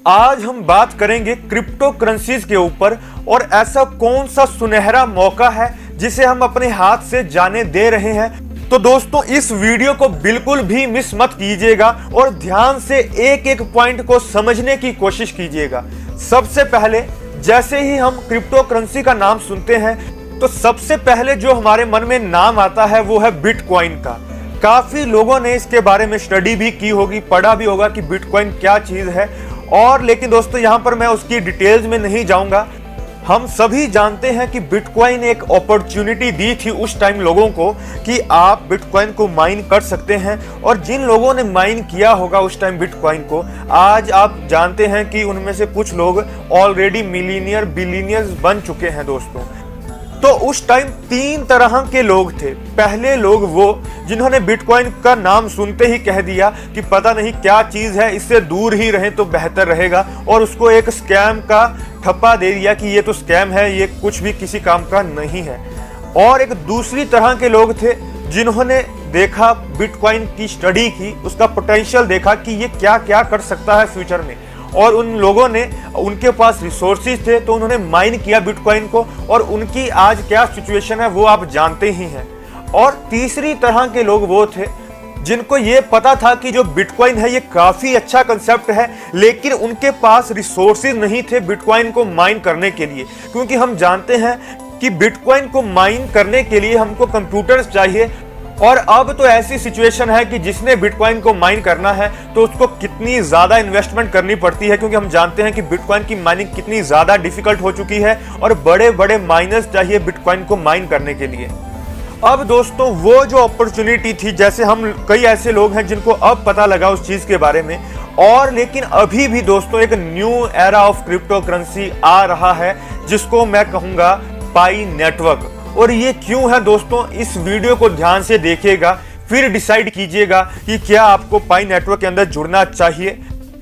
आज हम बात करेंगे क्रिप्टो करेंसीज के ऊपर और ऐसा कौन सा सुनहरा मौका है जिसे हम अपने हाथ से जाने दे रहे हैं। तो दोस्तों इस वीडियो को बिल्कुल भी मिस मत कीजिएगा और ध्यान से एक एक पॉइंट को समझने की कोशिश कीजिएगा। सबसे पहले जैसे ही हम क्रिप्टो करेंसी का नाम सुनते हैं तो सबसे पहले जो हमारे मन में नाम आता है वो है बिटकॉइन का। काफी लोगों ने इसके बारे में स्टडी भी की होगी, पढ़ा भी होगा कि बिटकॉइन क्या चीज है। और लेकिन दोस्तों यहाँ पर मैं उसकी डिटेल्स में नहीं जाऊंगा। हम सभी जानते हैं कि बिटकॉइन एक अपॉर्चुनिटी दी थी उस टाइम लोगों को कि आप बिटकॉइन को माइन कर सकते हैं, और जिन लोगों ने माइन किया होगा उस टाइम बिटकॉइन को, आज आप जानते हैं कि उनमें से कुछ लोग ऑलरेडी मिलीनियर बिलीनियर्स बन चुके हैं दोस्तों। तो उस टाइम तीन तरह के लोग थे। पहले लोग वो जिन्होंने बिटकॉइन का नाम सुनते ही कह दिया कि पता नहीं क्या चीज है, इससे दूर ही रहें तो बेहतर रहेगा, और उसको एक स्कैम का ठप्पा दे दिया कि ये तो स्कैम है, ये कुछ भी किसी काम का नहीं है। और एक दूसरी तरह के लोग थे जिन्होंने देखा, बिटकॉइन की स्टडी की, उसका पोटेंशियल देखा कि ये क्या क्या कर सकता है फ्यूचर में, और उन लोगों ने, उनके पास रिसोर्सेज थे तो उन्होंने माइन किया बिटकॉइन को, और उनकी आज क्या सिचुएशन है वो आप जानते ही हैं। और तीसरी तरह के लोग वो थे जिनको ये पता था कि जो बिटकॉइन है ये काफी अच्छा कंसेप्ट है, लेकिन उनके पास रिसोर्सेज नहीं थे बिटकॉइन को माइन करने के लिए, क्योंकि हम जानते हैं कि बिटकॉइन को माइन करने के लिए हमको कंप्यूटर्स चाहिए। और अब तो ऐसी सिचुएशन है कि जिसने बिटकॉइन को माइन करना है तो उसको कितनी ज्यादा इन्वेस्टमेंट करनी पड़ती है, क्योंकि हम जानते हैं कि बिटकॉइन की माइनिंग कितनी ज्यादा डिफिकल्ट हो चुकी है और बड़े बड़े माइनर्स चाहिए बिटकॉइन को माइन करने के लिए। अब दोस्तों वो जो अपॉर्चुनिटी थी, जैसे हम कई ऐसे लोग हैं जिनको अब पता लगा उस चीज के बारे में, और लेकिन अभी भी दोस्तों एक new era of crypto currency आ रहा है जिसको मैं कहूंगा पाई नेटवर्क। और ये क्यों है दोस्तों, इस वीडियो को ध्यान से देखिएगा, फिर डिसाइड कीजिएगा कि क्या आपको पाई नेटवर्क के अंदर जुड़ना चाहिए,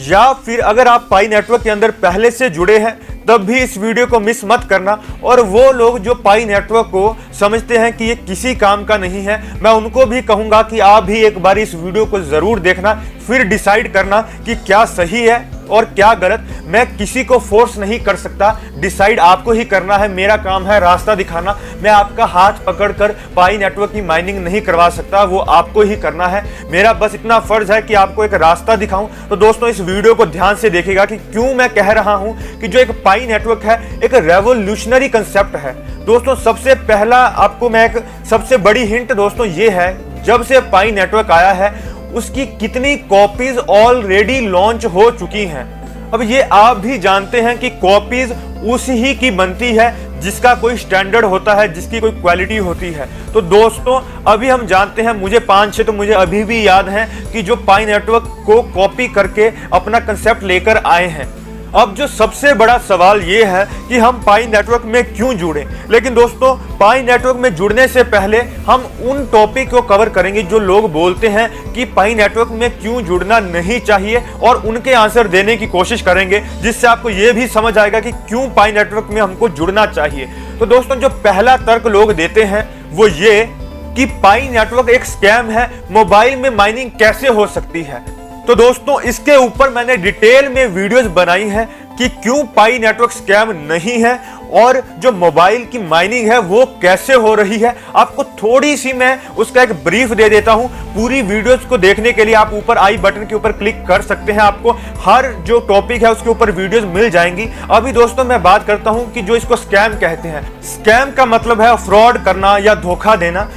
या फिर अगर आप पाई नेटवर्क के अंदर पहले से जुड़े हैं तब भी इस वीडियो को मिस मत करना। और वो लोग जो पाई नेटवर्क को समझते हैं कि ये किसी काम का नहीं है, मैं उनको भी कहूंगा कि आप भी एक बार इस वीडियो को जरूर देखना, फिर डिसाइड करना कि क्या सही है और क्या गलत। मैं किसी को फोर्स नहीं कर सकता, डिसाइड आपको ही करना है। मेरा काम है रास्ता दिखाना, मैं आपका हाथ पकड़कर पाई नेटवर्क की माइनिंग नहीं करवा सकता, वो आपको ही करना है। मेरा बस इतना फर्ज है कि आपको एक रास्ता दिखाऊं। तो दोस्तों इस वीडियो को ध्यान से देखिएगा कि क्यों मैं कह रहा हूं कि जो एक पाई नेटवर्क है एक रेवोल्यूशनरी कंसेप्ट है। दोस्तों सबसे पहला आपको मैं एक सबसे बड़ी हिंट दोस्तों ये है, जब से पाई नेटवर्क आया है उसकी कितनी कॉपीज ऑलरेडी लॉन्च हो चुकी हैं। अब ये आप भी जानते हैं कि कॉपीज उसी ही की बनती है जिसका कोई स्टैंडर्ड होता है, जिसकी कोई क्वालिटी होती है। तो दोस्तों अभी हम जानते हैं, मुझे 5-6 तो मुझे अभी भी याद हैं कि जो पाई नेटवर्क को कॉपी करके अपना कंसेप्ट लेकर आए हैं। अब जो सबसे बड़ा सवाल ये है कि हम पाई नेटवर्क में क्यों जुड़े। लेकिन दोस्तों पाई नेटवर्क में जुड़ने से पहले हम उन टॉपिक को कवर करेंगे जो लोग बोलते हैं कि पाई नेटवर्क में क्यों जुड़ना नहीं चाहिए, और उनके आंसर देने की कोशिश करेंगे, जिससे आपको ये भी समझ आएगा कि क्यों पाई नेटवर्क में हमको जुड़ना चाहिए। तो दोस्तों जो पहला तर्क लोग देते हैं वो ये कि पाई नेटवर्क एक स्कैम है, मोबाइल में माइनिंग कैसे हो सकती है। तो दोस्तों इसके ऊपर मैंने डिटेल में वीडियोस बनाई हैं कि क्यों पाई नेटवर्क स्कैम नहीं है और जो मोबाइल की माइनिंग है वो कैसे हो रही है। आपको थोड़ी सी मैं उसका एक ब्रीफ दे देता हूं। पूरी वीडियोस को देखने के लिए आप ऊपर आई बटन के ऊपर क्लिक कर सकते हैं, आपको हर जो टॉपिक है उसके ऊपर वीडियोस मिल जाएंगी। अभी दोस्तों मैं बात करता हूं कि जो इसको स्कैम कहते हैं। स्कैम का मतलब है फ्रॉड करना या धोखा देना,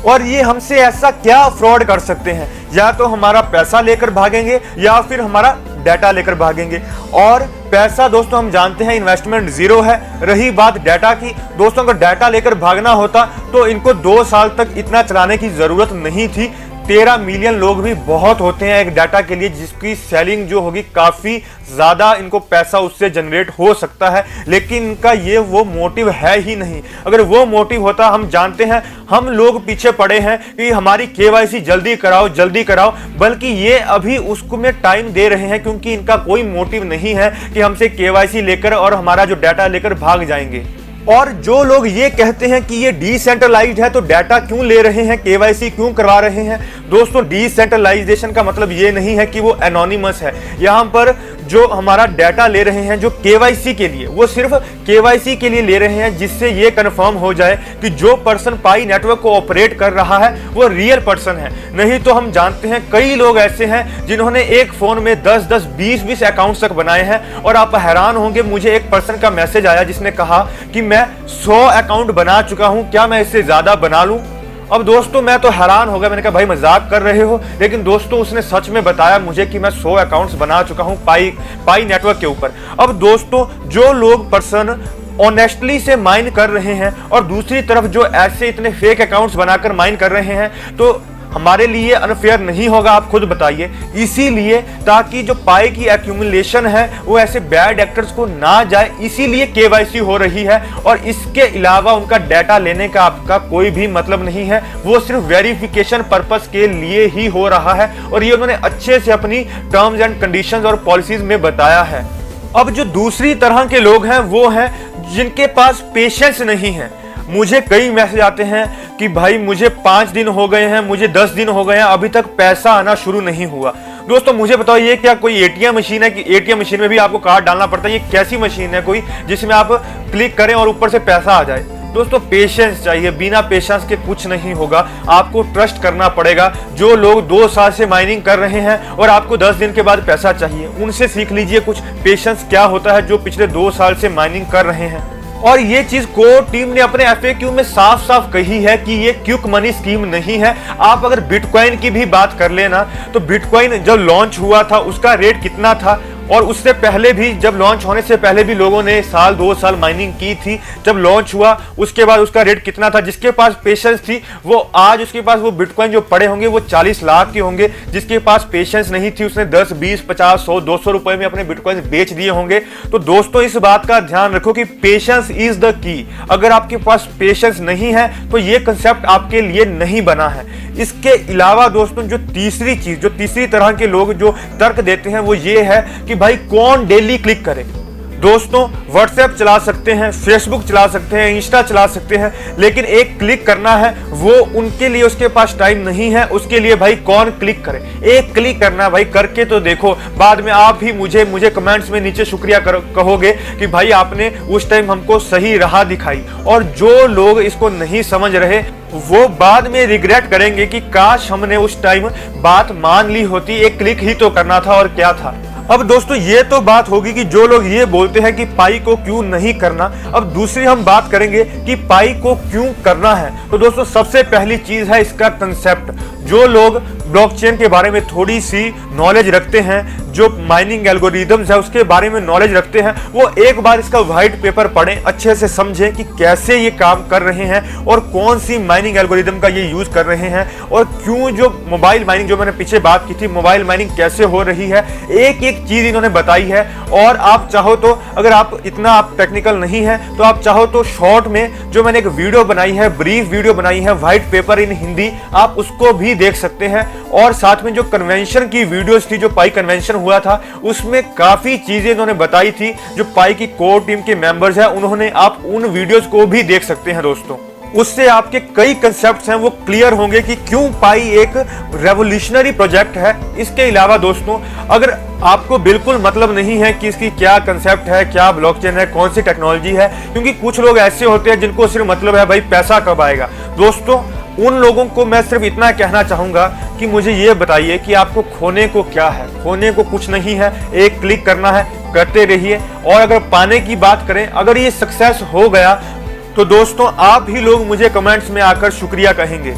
और ये हमसे ऐसा क्या फ्रॉड कर सकते हैं, या तो हमारा पैसा लेकर भागेंगे या फिर हमारा डाटा लेकर भागेंगे। और पैसा दोस्तों हम जानते हैं इन्वेस्टमेंट जीरो है। रही बात डाटा की, दोस्तों अगर डाटा लेकर भागना होता तो इनको 2 साल तक इतना चलाने की जरूरत नहीं थी। 13 मिलियन लोग भी बहुत होते हैं एक डाटा के लिए, जिसकी सेलिंग जो होगी काफी ज्यादा, इनको पैसा उससे जनरेट हो सकता है। लेकिन इनका ये वो मोटिव है ही नहीं। अगर वो मोटिव होता, हम जानते हैं हम लोग पीछे पड़े हैं कि हमारी केवाईसी जल्दी कराओ जल्दी कराओ, बल्कि ये अभी उसको में टाइम दे रहे हैं क्योंकि इनका कोई मोटिव नहीं है कि हमसे केवाईसी लेकर और हमारा जो डाटा लेकर भाग जाएंगे। और जो लोग ये कहते हैं कि ये डिसेंट्रलाइज्ड है तो डाटा क्यों ले रहे हैं, केवाईसी क्यों करवा रहे हैं, दोस्तों डिसेंट्रलाइजेशन का मतलब ये नहीं है कि वो एनोनिमस है। यहाँ पर जो हमारा डाटा ले रहे हैं, जो केवाईसी के लिए, वो सिर्फ केवाईसी के लिए ले रहे हैं, जिससे ये कंफर्म हो जाए कि जो पर्सन पाई नेटवर्क को ऑपरेट कर रहा है वो रियल पर्सन है। नहीं तो हम जानते हैं कई लोग ऐसे हैं जिन्होंने एक फोन में 10-10, 20-20 अकाउंट्स तक बनाए हैं। और आप हैरान होंगे, मुझे एक पर्सन का मैसेज आया जिसने कहा कि मैं 100 अकाउंट बना चुका हूं, क्या मैं इससे ज्यादा बना लूं? अब दोस्तों मैं तो हैरान हो गया, मैंने कहा भाई मजाक कर रहे हो, लेकिन दोस्तों उसने सच में बताया मुझे कि मैं 100 अकाउंट्स बना चुका हूं पाई नेटवर्क के ऊपर। अब दोस्तों जो लोग पर्सन ऑनेस्टली से माइन कर रहे हैं और दूसरी तरफ जो ऐसे इतने फेक अकाउंट्स बनाकर माइन कर रहे हैं, तो हमारे लिए अनफेयर नहीं होगा? आप खुद बताइए। इसीलिए ताकि जो पाई की एक्यूमुलेशन है वो ऐसे बैड एक्टर्स को ना जाए, इसीलिए केवाईसी हो रही है। और इसके अलावा उनका डाटा लेने का आपका कोई भी मतलब नहीं है, वो सिर्फ वेरिफिकेशन पर्पस के लिए ही हो रहा है। और ये उन्होंने अच्छे से अपनी टर्म्स एंड कंडीशंस और पॉलिसीज में बताया है। अब जो दूसरी तरह के लोग हैं वो हैं जिनके पास पेशेंस नहीं है। मुझे कई मैसेज आते हैं कि भाई मुझे 5 दिन हो गए हैं, मुझे 10 दिन हो गए हैं, अभी तक पैसा आना शुरू नहीं हुआ। दोस्तों मुझे बताओ, ये क्या कोई एटीएम मशीन है कि एटीएम मशीन में भी आपको कार्ड डालना पड़ता है? ये कैसी मशीन है कोई जिसमें आप क्लिक करें और ऊपर से पैसा आ जाए? दोस्तों पेशेंस चाहिए, बिना पेशेंस के कुछ नहीं होगा। आपको ट्रस्ट करना पड़ेगा। जो लोग 2 साल से माइनिंग कर रहे हैं और आपको 10 दिन के बाद पैसा चाहिए, उनसे सीख लीजिए कुछ पेशेंस क्या होता है, जो पिछले 2 साल से माइनिंग कर रहे हैं। और ये चीज कोर टीम ने अपने FAQ में साफ साफ कही है कि ये क्विक मनी स्कीम नहीं है। आप अगर बिटकॉइन की भी बात कर लेना, तो बिटकॉइन जब लॉन्च हुआ था उसका रेट कितना था, और उससे पहले भी, जब लॉन्च होने से पहले भी लोगों ने 1-2 साल माइनिंग की थी। जब लॉन्च हुआ उसके बाद उसका रेट कितना था? जिसके पास पेशेंस थी वो आज उसके पास वो बिटकॉइन जो पड़े होंगे वो 40 लाख के होंगे। जिसके पास पेशेंस नहीं थी उसने 10, 20, 50, 100, 200 रुपए में अपने बिटकॉइन बेच दिए होंगे। तो दोस्तों इस बात का ध्यान रखो कि पेशेंस इज द की। अगर आपके पास पेशेंस नहीं है तो ये कंसेप्ट आपके लिए नहीं बना है। इसके अलावा दोस्तों जो तीसरी तरह के लोग जो तर्क देते हैं वो ये है कि भाई कौन डेली क्लिक करे। दोस्तों व्हाट्सएप चला सकते हैं, फेसबुक चला सकते हैं, इंस्टा चला सकते हैं, लेकिन एक क्लिक करना है वो उनके लिए, उसके पास टाइम नहीं है। उसके लिए भाई कौन क्लिक करे? एक क्लिक करना है भाई, करके तो देखो। बाद में आप ही मुझे कमेंट्स में नीचे शुक्रिया कहोगे कि भाई आपने उस टाइम हमको सही राह दिखाई। और जो लोग इसको नहीं समझ रहे वो बाद में रिग्रेट करेंगे कि काश हमने उस टाइम बात मान ली होती, एक क्लिक ही तो करना था और क्या था। अब दोस्तों ये तो बात होगी कि जो लोग ये बोलते हैं कि पाई को क्यों नहीं करना। अब दूसरी हम बात करेंगे कि पाई को क्यों करना है। तो दोस्तों सबसे पहली चीज है इसका कंसेप्ट। जो लोग ब्लॉकचेन के बारे में थोड़ी सी नॉलेज रखते हैं, जो माइनिंग एल्गोरिदम्स है उसके बारे में नॉलेज रखते हैं, वो एक बार इसका व्हाइट पेपर पढ़ें, अच्छे से समझें कि कैसे ये काम कर रहे हैं और कौन सी माइनिंग एल्गोरिदम का ये यूज कर रहे हैं, और क्यों जो मोबाइल माइनिंग, जो मैंने पीछे बात की थी, मोबाइल माइनिंग कैसे हो रही है, एक एक चीज इन्होंने बताई है। और आप चाहो तो, अगर आप इतना टेक्निकल नहीं है तो आप चाहो तो शॉर्ट में जो मैंने एक वीडियो बनाई है, ब्रीफ वीडियो बनाई है, व्हाइट पेपर इन हिंदी, आप उसको भी देख सकते हैं। और साथ में जो कन्वेंशन की वीडियोस थी, जो पाई कन्वेंशन हुआ था, उसमें काफी चीजें इन्होंने बताई थी। जो पाई की कोर टीम के मेंबर्स हैं उन्होंने, आप उन वीडियोस को भी देख सकते हैं दोस्तों। उससे आपके कई कंसेप्ट्स हैं वो क्लियर होंगे कि क्यों पाई एक रेवोल्यूशनरी प्रोजेक्ट है। इसके अलावा दोस्तों अगर आपको बिल्कुल मतलब नहीं है कि इसकी क्या कंसेप्ट है, क्या ब्लॉकचेन है, कौन सी टेक्नोलॉजी है, क्योंकि कुछ लोग ऐसे होते हैं जिनको सिर्फ मतलब है भाई पैसा कब आएगा। दोस्तों उन लोगों को मैं सिर्फ इतना कहना चाहूंगा कि मुझे ये बताइए कि आपको खोने को क्या है। खोने को कुछ नहीं है, एक क्लिक करना है, करते रहिए। और अगर पाने की बात करें, अगर ये सक्सेस हो गया तो दोस्तों आप ही लोग मुझे कमेंट्स में आकर शुक्रिया कहेंगे।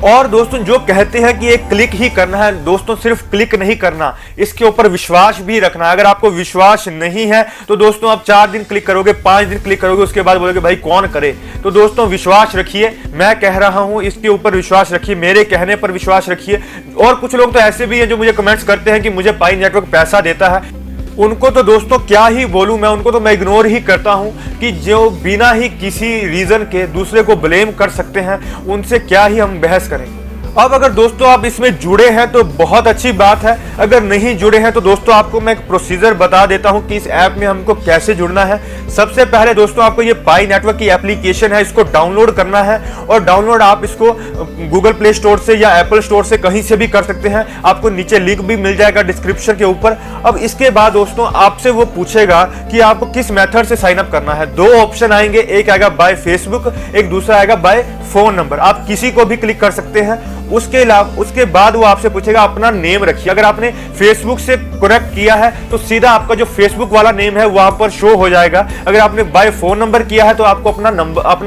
और दोस्तों जो कहते हैं कि एक क्लिक ही करना है, दोस्तों सिर्फ क्लिक नहीं करना, इसके ऊपर विश्वास भी रखना है। अगर आपको विश्वास नहीं है तो दोस्तों आप 4 दिन क्लिक करोगे, 5 दिन क्लिक करोगे, उसके बाद बोलोगे भाई कौन करे। तो दोस्तों विश्वास रखिए, मैं कह रहा हूं इसके ऊपर विश्वास रखिए, मेरे कहने पर विश्वास रखिए। और कुछ लोग तो ऐसे भी हैं जो मुझे कमेंट्स करते हैं कि मुझे पाई नेटवर्क पैसा देता है। उनको तो दोस्तों क्या ही बोलूं मैं, उनको तो मैं इग्नोर ही करता हूं कि जो बिना ही किसी रीजन के दूसरे को ब्लेम कर सकते हैं, उनसे क्या ही हम बहस करें। अब अगर दोस्तों आप इसमें जुड़े हैं तो बहुत अच्छी बात है, अगर नहीं जुड़े हैं तो दोस्तों आपको मैं एक प्रोसीजर बता देता हूं कि इस ऐप में हमको कैसे जुड़ना है। सबसे पहले दोस्तों आपको ये पाई नेटवर्क की एप्लीकेशन है, इसको डाउनलोड करना है और डाउनलोड आप इसको गूगल प्ले स्टोर से या एप्पल स्टोर से कहीं से भी कर सकते हैं। आपको नीचे लिंक भी मिल जाएगा डिस्क्रिप्शन के ऊपर। अब इसके बाद दोस्तों आपसे वो पूछेगा कि आपको किस मेथड से साइन अप करना है। दो ऑप्शन आएंगे, एक आएगा बाय फेसबुक, एक दूसरा आएगा बाय फोन नंबर। आप किसी को भी क्लिक कर सकते हैं। उसके बाद वो आपसे पूछेगा अपना नेम रखिए। अगर आपने फेसबुक से कनेक्ट किया है तो सीधा आपका जो फेसबुक वाला नेम है वहां पर शो हो जाएगा। अगर आपने बाय फोन नंबर किया है तो आपको अपना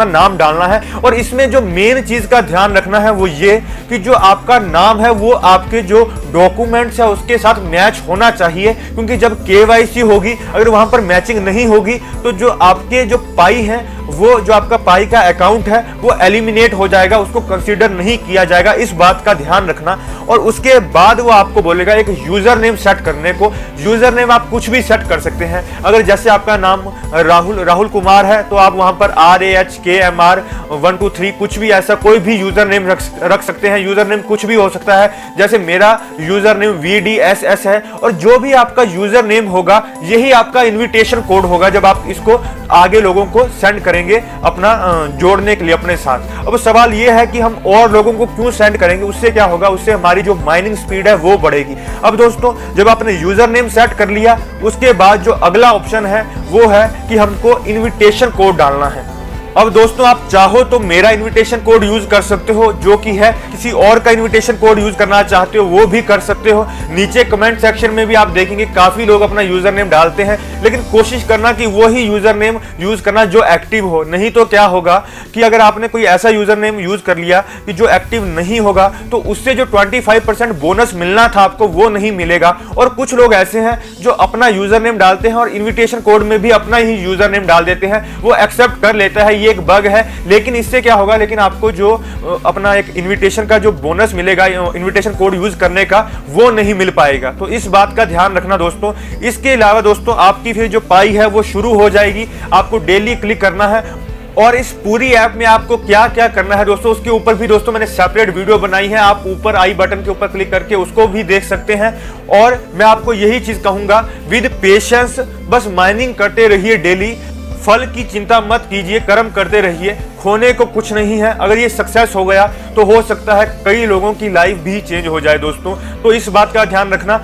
नाम डालना है। और इसमें जो मेन चीज का ध्यान रखना है वो ये कि जो आपका नाम है वो आपके जो डॉक्यूमेंट्स है उसके साथ मैच होना चाहिए, क्योंकि जब केवाईसी होगी अगर वहां पर मैचिंग नहीं होगी तो जो आपके जो पाई है, वो जो आपका पाई का अकाउंट है वो एलिमिनेट हो जाएगा, उसको कंसीडर नहीं किया जाएगा। इस बात का ध्यान रखना। और उसके बाद वो आपको बोलेगा एक यूजर नेम सेट करने को। यूजर नेम आप कुछ भी सेट कर सकते हैं। अगर जैसे आपका नाम राहुल कुमार है तो आप वहां पर RAHKMR123 कुछ भी ऐसा कोई भी यूजर नेम रख सकते हैं। यूजर नेम कुछ भी हो सकता है, जैसे मेरा यूजर नेम VDSS है। और जो भी आपका यूजर नेम होगा यही आपका इन्विटेशन कोड होगा जब आप इसको आगे लोगों को सेंड करेंगे अपना जोड़ने के लिए अपने साथ। अब सवाल यह है कि हम और लोगों को क्यों सेंड करेंगे, उससे क्या होगा, उससे हमारी जो माइनिंग स्पीड है वो बढ़ेगी। अब दोस्तों जब आपने यूजर नेम सेट कर लिया उसके बाद जो अगला ऑप्शन है वो है कि हमको इन्विटेशन कोड डालना है। अब दोस्तों आप चाहो तो मेरा इनविटेशन कोड यूज कर सकते हो, जो कि है किसी और का इनविटेशन कोड यूज करना चाहते हो वो भी कर सकते हो। नीचे कमेंट सेक्शन में भी आप देखेंगे काफी लोग अपना यूजर नेम डालते हैं, लेकिन कोशिश करना कि वही यूजर नेम यूज करना जो एक्टिव हो। नहीं तो क्या होगा कि अगर आपने कोई ऐसा यूजर नेम यूज कर लिया कि जो एक्टिव नहीं होगा तो उससे जो 25% बोनस मिलना था आपको वो नहीं मिलेगा। और कुछ लोग ऐसे हैं जो अपना यूजर नेम डालते हैं और इन्विटेशन कोड में भी अपना ही यूजर नेम डाल देते हैं, वो एक्सेप्ट कर लेता है, ये एक बग है। लेकिन इससे क्या होगा, लेकिन आपको जो अपना एक इनविटेशन का जो बोनस मिलेगा इनविटेशन कोड यूज करने का वो नहीं मिल पाएगा। तो इस बात का ध्यान रखना दोस्तों। इसके अलावा दोस्तों आपकी फिर जो पाई है वो शुरू हो जाएगी। आपको डेली क्लिक करना है और इस पूरी ऐप में आपको क्या क्या करना है दोस्तों उसके ऊपर भी दोस्तों मैंने सेपरेट वीडियो बनाई है। आप ऊपर आई बटन के ऊपर क्लिक करके उसको भी देख सकते हैं। और मैं आपको यही चीज कहूंगा, विद पेशेंस बस माइनिंग करते रहिए डेली। फल की चिंता मत कीजिए, कर्म करते रहिए, खोने को कुछ नहीं है। अगर ये सक्सेस हो गया तो हो सकता है कई लोगों की लाइफ भी चेंज हो जाए दोस्तों। तो इस बात का ध्यान रखना।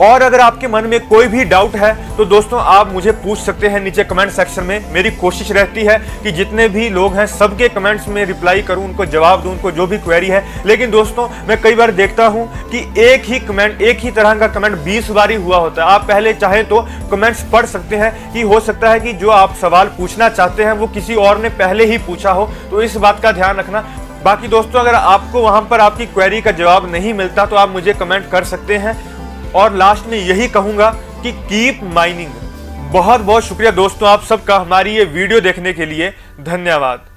और अगर आपके मन में कोई भी डाउट है तो दोस्तों आप मुझे पूछ सकते हैं नीचे कमेंट सेक्शन में। मेरी कोशिश रहती है कि जितने भी लोग हैं सबके कमेंट्स में रिप्लाई करूं, उनको जवाब दूं, उनको जो भी क्वेरी है। लेकिन दोस्तों मैं कई बार देखता हूं कि एक ही तरह का कमेंट 20 बार ही हुआ होता है। आप पहले चाहें तो कमेंट्स पढ़ सकते हैं कि हो सकता है कि जो आप सवाल पूछना चाहते हैं वो किसी और ने पहले ही पूछा हो। तो इस बात का ध्यान रखना। बाकी दोस्तों अगर आपको वहां पर आपकी क्वेरी का जवाब नहीं मिलता तो आप मुझे कमेंट कर सकते हैं। और लास्ट में यही कहूंगा कि कीप माइनिंग। बहुत बहुत शुक्रिया दोस्तों आप सबका हमारी ये वीडियो देखने के लिए। धन्यवाद।